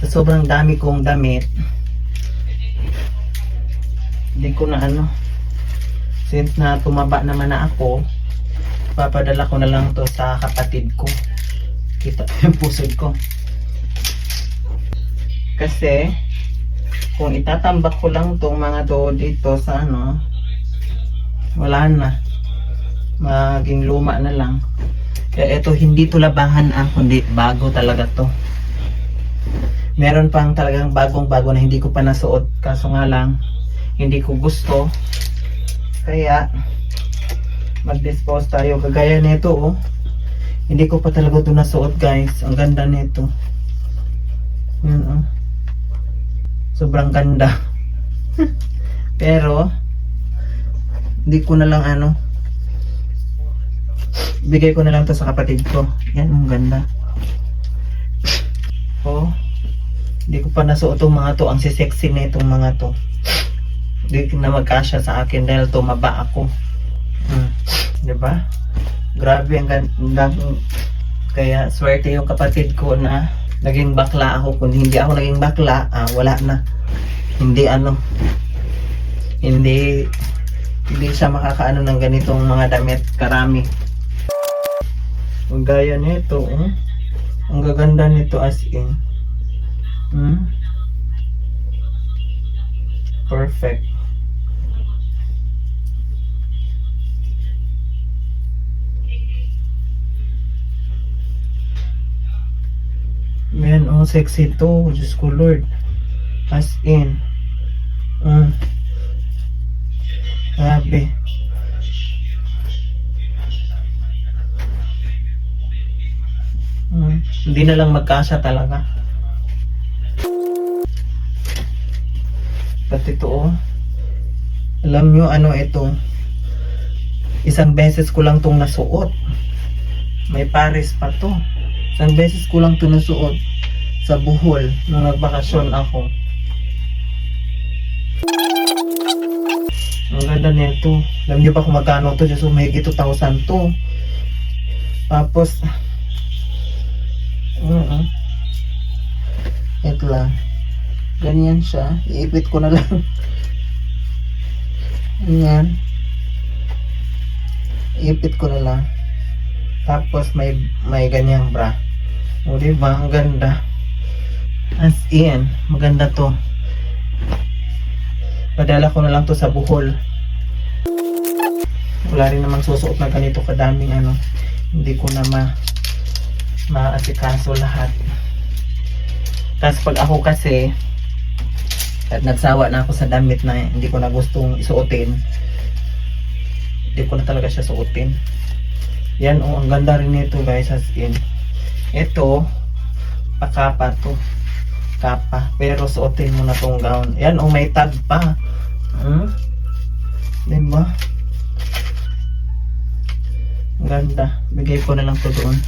Sa sobrang dami kong damit, hindi ko na since na tumaba naman na ako, papadala ko na lang to sa kapatid ko. Kita yung pusod ko. Kasi, kung itatambak ko lang tong mga to dito sa wala na. Maging luma na lang. Kaya ito, hindi to labahan kundi bago talaga to. Meron pang talagang bagong-bago na hindi ko pa nasuot. Kaso nga lang, hindi ko gusto. Kaya, mag-dispose tayo. Kagaya nito, hindi ko pa talaga ito nasuot, guys. Ang ganda nito. Yun, sobrang ganda. Pero, hindi ko na lang bigay ko na lang to sa kapatid ko. Yan, ang ganda. Hindi ko pa nasuot itong mga to. Ang sisexy na itong mga to. Hindi na magkasya sa akin dahil tumaba ako. Diba? Grabe ang ganda. Kaya swerte yung kapatid ko na naging bakla ako. Kung hindi ako naging bakla, wala na. Hindi hindi siya makakaano ng ganitong mga damit karami. Ang gaya nito, ang gaganda nito as in. Perfect. Man, sexy to. Diyos ko Lord. As in. Grabe. Hindi na lang magkasya talaga. Pati ito, alam nyo ito, isang beses ko lang itong nasuot. May pares pa to. Isang beses ko lang ito nasuot sa Bohol nung nagbakasyon ako. Ang ganda nito. Alam nyo ba kung magkano ito? Just may 2,000 to. Tapos ito lang. Ganyan siya. Iipit ko na lang. Ganyan. Iipit ko na lang. Tapos may ganyang bra. O diba? Ang ganda. As in, maganda to. Padala ko na lang to sa Bohol. Wala rin namang susuot na ganito kadaming hindi ko na maasikaso lahat. Tapos pag ako kasi at nagsawa na ako sa damit na hindi ko na gustong isuotin, hindi ko na talaga siya suotin. Yan, ang ganda rin nito, guys, as in. Ito pakapa to, kapa, pero suotin mo na tong gown. Yan, may tag pa. Diba? Ang ganda. Bigay ko na lang to doon.